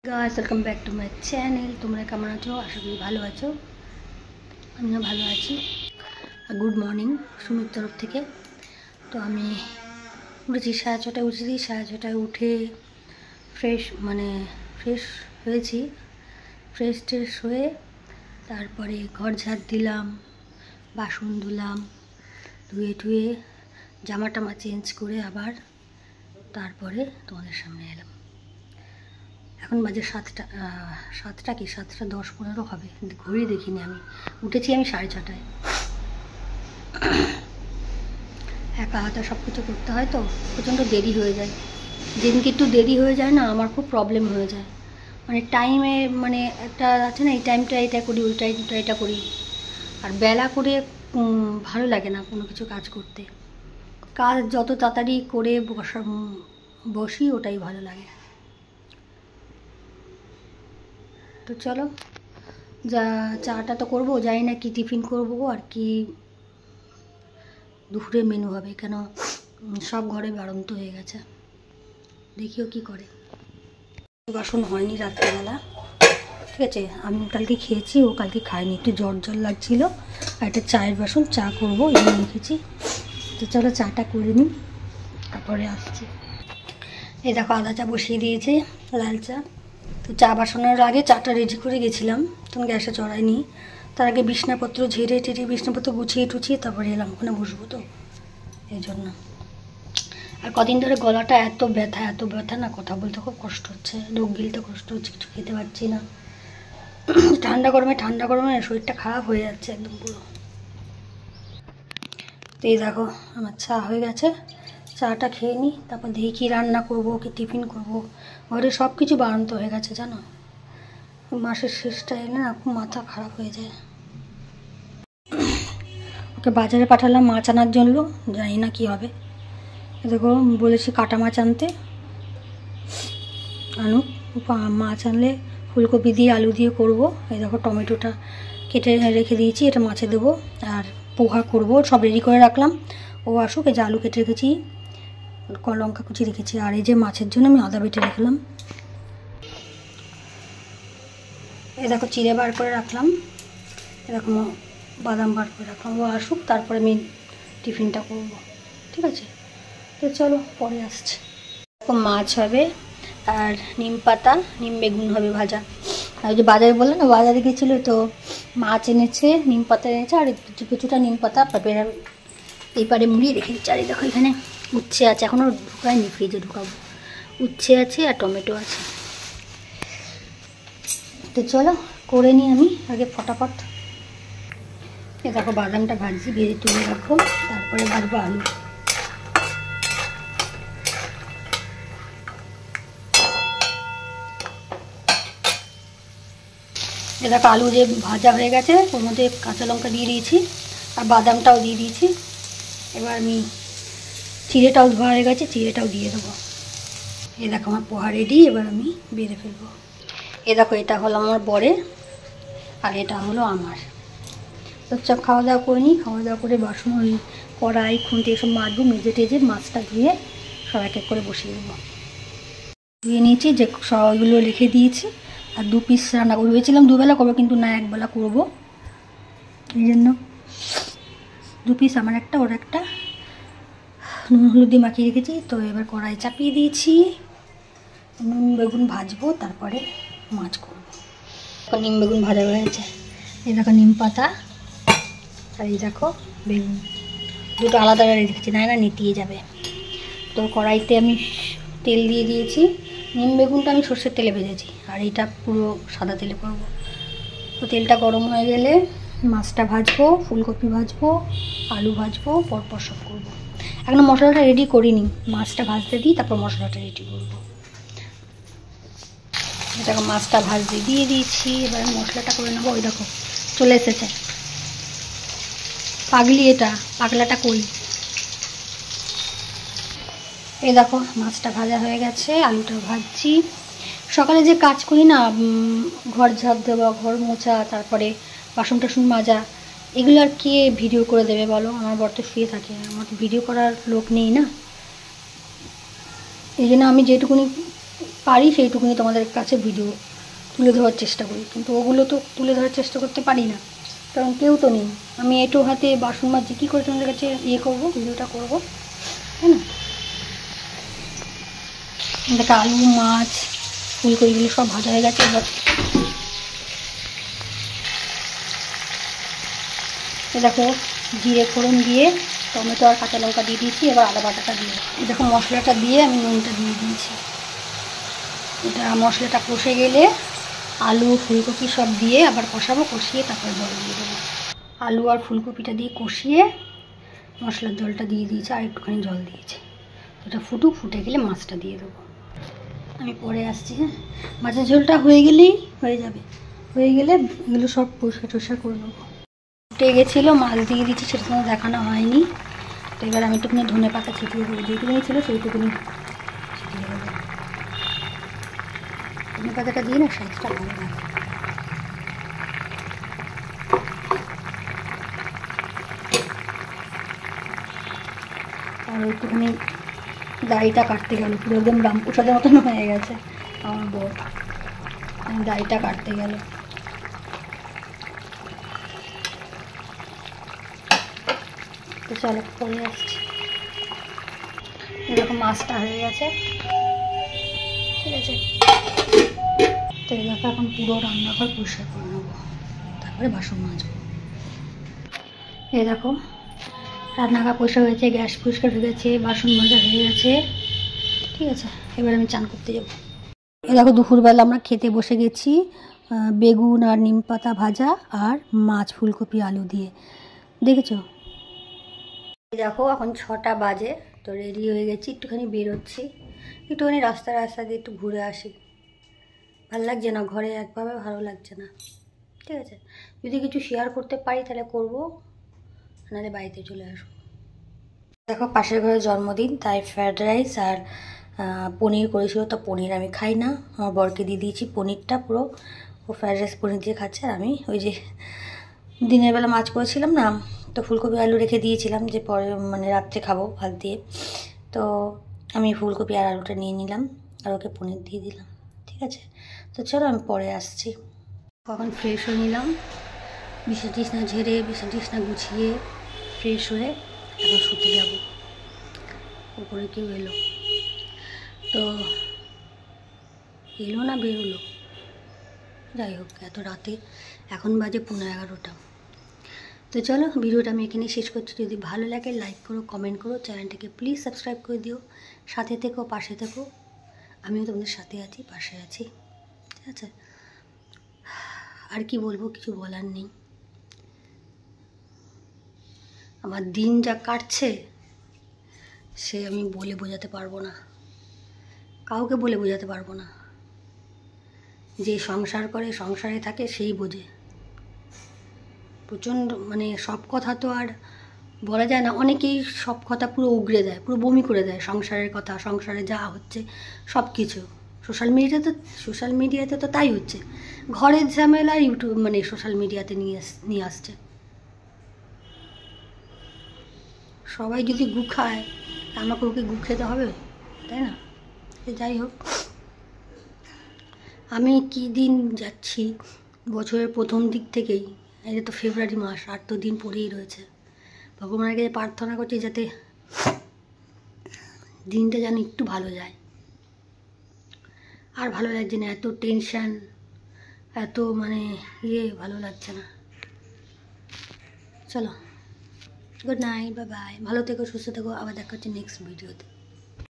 Guys welcome back to my channel. তোমরা কেমন আছো? আশা করি ভালো আছো। আমিও ভালো আছি। গুড মর্নিং সুমির তরফ থেকে। তো আমি উঠেছি 6:30টায়, উঠেছি 6:30টায় উঠে ফ্রেশ হয়েছি। ফ্রেশ হয়ে তারপরে ঘর ঝাড় দিলাম, বাসন ধুলাম, ধুয়ে জামা টামা চেঞ্জ করে আবার তারপরে তোমাদের সামনে এলাম। এখন বাজে 7:10-15 হবে, ঘড়ি দেখিনি। আমি উঠেছি 6:30টায়। একা হাতে সব কিছু করতে হয় তো প্রচণ্ড দেরি হয়ে যায়। যেদিনকে একটু দেরি হয়ে যায় না, আমার খুব প্রবলেম হয়ে যায়। টাইমে একটা আছে না, এই টাইমটা এটা করি, ওই টাইমটা এটা করি। আর বেলা করে ভালো লাগে না কোনো কিছু কাজ করতে। কাজ যত তাড়াতাড়ি করে বসি ওটাই ভালো লাগে। তো চলো, চাটা তো করবো, জানি না কি টিফিন করবো আর কি দুপুরে মেনু হবে, কেন সব ঘরে বাড়ন্ত হয়ে গেছে। দেখিও কি করে। বাসন হয়নি রাত্রেবেলা, ঠিক আছে। আমি কালকে খেয়েছি, ও কালকে খায়নি, একটু জ্বর লাগছিল। আর একটা চায়ের বাসন, চা করবো এই রেখেছি। তো চলো চাটা করে নিই, তারপরে আসছি। এই দেখো আদা চা বসিয়ে দিয়েছে, লাল চা। তো চা বসানোর আগে চাটা রেডি করে গেছিলাম, তখন গ্যাসে চড়াইনি। তার আগে বিছনাপত্র ঝেড়ে বিছনাপত্র গুছিয়ে টুছিয়ে তারপরে এলাম, ওখানে বসবো তো এই জন্য। আর কদিন ধরে গলাটা এত ব্যথা না, কথা বলতে খুব কষ্ট হচ্ছে, লোক গিলতে কষ্ট হচ্ছে, কিছু খেতে পারছি না। ঠান্ডা গরমে শরীরটা খারাপ হয়ে যাচ্ছে একদম পুরো। তো এই দেখো আমার চা হয়ে গেছে, চাটা খেয়ে নিই, তারপর দেখি কী রান্না করবো, কি টিফিন করবো। ঘরে সব কিছু বাড়ন্ত হয়ে গেছে জানো। মাসের শেষটা এলে না খুব মাথা খারাপ হয়ে যায়। ওকে বাজারে পাঠালাম মাছ আনার জন্য, জানি না কি হবে। দেখো বলেছি কাটা মাছ আনতে, আনুক। মাছ আনলে ফুলকপি দিয়ে আলু দিয়ে করব। এই দেখো টমেটোটা কেটে রেখে দিয়েছি, এটা মাছে দেবো। আর পোহা করব, সব রেডি করে রাখলাম। ও আসুক। এই যে আলু কেটে রেখেছি, লঙ্কা কুচি রেখেছি। আর এই যে মাছের জন্য আমি আদা বেটে রাখলাম। এই দেখো চিড়ে বার করে রাখলাম, এরকম বাদাম বার করে রাখলাম। ও আসুক, তারপরে আমি টিফিনটা করব, ঠিক আছে। তো চলো পরে আসছি। এরকম মাছ হবে আর নিম বেগুন হবে ভাজা। আর ওই যে বাজারে বললো না, বাজারে গেছিলো তো মাছ এনেছে, নিম পাতা এনেছে, আর কিছুটা নিম পাতা এইপারে মুড়িয়ে রেখেছি। আর দেখো এখানে উচ্ছে আছে, এখনও ঢুকায়নি, ফ্রিজে ঢুকাবো। উচ্ছে আছে আর টমেটো আছে। তো চলো করে নিই আমি আগে ফটাফট। এ দেখো বাদামটা ভাজছি, ভেজে তুলে রাখবো, তারপরে ভাজবো আলু। এ দেখো আলু যে ভাজা হয়ে গেছে, ওর মধ্যে কাঁচা লঙ্কা দিয়ে দিয়েছি আর বাদামটাও দিয়ে দিয়েছি। এবার আমি চিড়েটাও ধোয়া হয়ে গেছে, চিড়েটাও দিয়ে দেবো। এ দেখো আমার পোহা রেডি, এবার আমি বেড়ে ফেলবো। এ দেখো এটা হলো আমার বরের আর এটা হলো আমার। তো সব খাওয়া দাওয়া করে নিই, খাওয়া দাওয়া করে বাসন ওই কড়াই খুন্তি এসব মাজবো, মেজে টেজে মাছটা ধুয়ে সব এক এক করে বসিয়ে দেবো। ধুয়ে নিয়েছি, যে সবগুলো রেখে দিয়েছি। আর 2 পিস রান্না করবো, ভেবেছিলাম 2 বেলা করবো, কিন্তু না 1 বেলা করবো। এই জন্য 2 পিস, আমার একটা ওর একটা। নুন হলুদ দিয়ে মাখিয়ে রেখেছি। তো এবার কড়াই চাপিয়ে দিয়েছি, নিম বেগুন ভাজবো, তারপরে মাছ করবো। নিম বেগুন ভাজা হয়ে গেছে। এই দেখো নিম পাতা আর এই দেখো বেগুন, দুটো আলাদা রেখেছি, না নিতিয়ে যাবে। তো কড়াইতে আমি তেল দিয়ে দিয়েছি। নিম বেগুনটা আমি সর্ষের তেলে ভেজেছি, আর এইটা পুরো সাদা তেলে করব। তো তেলটা গরম হয়ে গেলে মাছটা ভাজবো, ফুলকপি ভাজবো, আলু ভাজবো, পরপর সব করবো। এখনো মশলাটা রেডি করিনি, মাছটা ভাজতে দিই, তারপর মশলাটা রেডি করবো। দেখো মাছটা ভাজতে দিয়ে দিয়েছি, এবার মশলাটা করে নেবো। ওই দেখো চলে এসেছে পাগলি, এটা পাগলাটা কই। এই দেখো মাছটা ভাজা হয়ে গেছে, আলুটা ভাজছি। সকালে যে কাজ করি না, ঘর ঝাড় দেওয়া, ঘর মোছা, তারপরে বাসন টাসন মাজা, এগুলো আর কে ভিডিও করে দেবে বলো। আমার বর তো শুয়ে থাকে, আমার ভিডিও করার লোক নেই না। এই জন্য আমি যেটুকুনি পারি সেইটুকুনি তোমাদের কাছে ভিডিও তুলে ধরার চেষ্টা করি, কিন্তু ওগুলো তো তুলে ধরার চেষ্টা করতে পারি না, কারণ কেউ তো নেই। আমি এঁটো হাতে বাসন মাজছি, কী করে তোমাদের কাছে করবো, ভিডিওটা করবো, তাই না? দেখো আলু, মাছ, ফুলকপিগুলো সব ভাজা হয়ে গেছে। এবার দেখো জিরে ফোড়ন দিয়ে টমেটো আর কাঁচা লঙ্কা দিয়ে দিয়েছি। এবার আদা বাটাটা দিয়ে দেখো মশলাটা দিয়ে আমি নুনটা দিয়ে দিয়েছি। এটা মশলাটা কষে গেলে আলু ফুলকপি সব দিয়ে আবার কষাবো, কষিয়ে তারপর জল দিয়ে দেবো। আলু আর ফুলকপিটা দিয়ে কষিয়ে মশলার জলটা দিয়ে দিয়েছি, আর একটুখানি জল দিয়েছি। এটা ফুটে গেলে মাছটা দিয়ে দেবো। আমি পরে আসছি। হ্যাঁ, মাছের ঝোলটা হয়ে গেলেই হয়ে যাবে, হয়ে গেলে এগুলো সব পরিষ্কার টরিষ্কার করে নেবো। ফুটে গেছিলো, মাছ দিয়ে দিচ্ছি, সেটা তোমার দেখানো হয়নি। তো এবার আমি একটুখানি ধনে পাতা ছিটিয়ে দেবো, যেটুকুনি ছিল সেইটুকুনি ছিটিয়ে দেবো। ধনে পাতাটা দিয়ে না স্বাদটা ভালো লাগে। আর একটুখানি দাড়িটা কাটতে গেল, পুরো একদম রামপ্রসাদের মতন হয়ে গেছে আমার বর, দাড়িটা কাটতে গেল। তো চলো পরে আসছি। এরকম মাছটা হয়ে গেছে, ঠিক আছে। তো এলাকা এখন পুরো রান্নাঘর পরিষ্কার করে নেবো, তারপরে বাসন মাজবো। এই দেখো রান্নাঘর পরিষ্কার হয়েছে, গ্যাস পরিষ্কার হয়ে গেছে, বাসন মাজা হয়ে গেছে, ঠিক আছে। এবার আমি চান করতে যাবো। এই দেখো দুপুরবেলা আমরা খেতে বসে গেছি, বেগুন আর নিম পাতা ভাজা আর মাছ ফুলকপি আলু দিয়ে, দেখেছো? দেখো এখন 6টা বাজে, তো রেডি হয়ে গেছি, একটুখানি বেরোচ্ছি, একটুখানি রাস্তা দিয়ে একটু ঘুরে আসি। ভালো লাগছে না, ঘরে একভাবে ভালো লাগছে না, ঠিক আছে। যদি কিছু শেয়ার করতে পারি তাহলে করবো, নাহলে বাড়িতে চলে আসবো। দেখো পাশের ঘরে জন্মদিন, তাই ফ্রায়েড রাইস আর পনির করেছিল। তো পনির আমি খাই না, আমার বরকে দিয়ে দিয়েছি পনিরটা পুরো। ও ফ্রায়েড রাইস পনির দিয়ে খাচ্ছে, আর আমি ওই যে দিনের বেলা মাছ করেছিলাম না, তো ফুলকপি আলু রেখে দিয়েছিলাম যে পরে মানে রাত্রে খাবো ভাত দিয়ে, তো আমি ফুলকপি আর আলুটা নিয়ে নিলাম আর ওকে পনির দিয়ে দিলাম, ঠিক আছে। তো চলো আমি পরে আসছি। এখন ফ্রেশ হয়ে নিলাম, বিছানা টিছনা ঝেড়ে বিছানা টিছনা গুছিয়ে ফ্রেশ হয়ে এখন শুতে যাব। উপরে কেউ এলো, তো এলো না বেরোলো, যাই হোক এত রাতে, এখন বাজে 11:15। তো চলো ভিডিওটা আমি এখানে শেষ করছি। যদি ভালো লাগে লাইক করো, কমেন্ট করো, চ্যানেলটাকে প্লিজ সাবস্ক্রাইব করে দিও, সাথে থেকো, পাশে থেকো, আমিও তোমাদের সাথে আছি, পাশে আছি, ঠিক আছে। আর কি বলবো, কিছু বলার নেই। আমার দিন যা কাটছে সে আমি বলে বোঝাতে পারবো না, কাউকে বলে বোঝাতে পারবো না। যে সংসার করে, সংসারে থাকে, সেই বোঝে। প্রচণ্ড মানে সব কথা তো আর বলা যায় না, অনেকেই সব কথা পুরো উগড়ে দেয়, পুরো বমি করে দেয়, সংসারের কথা, সংসারে যা হচ্ছে সব কিছু। সোশ্যাল মিডিয়াতে তো তাই হচ্ছে, ঘরের ঝামেলা ইউটিউব মানে সোশ্যাল মিডিয়াতে নিয়ে আসছে। সবাই যদি গু খায়, আমাকে ওকে গু খেতে হবে, তাই না? যাই হোক, আমি কি দিন যাচ্ছি বছরের প্রথম দিক থেকেই, এটা তো ফেব্রুয়ারি মাস, 8 দিন পরেই রয়েছে। ভগবানের কাছে প্রার্থনা করছি যাতে দিনটা যেন একটু ভালো যায়। আর ভালো লাগছে না, এত টেনশান, এত মানে ভালো লাগছে না। চলো গুড নাইট, বাই বাই, ভালো থেকো, সুস্থ থেকো, আবার দেখা হচ্ছে নেক্সট ভিডিওতে।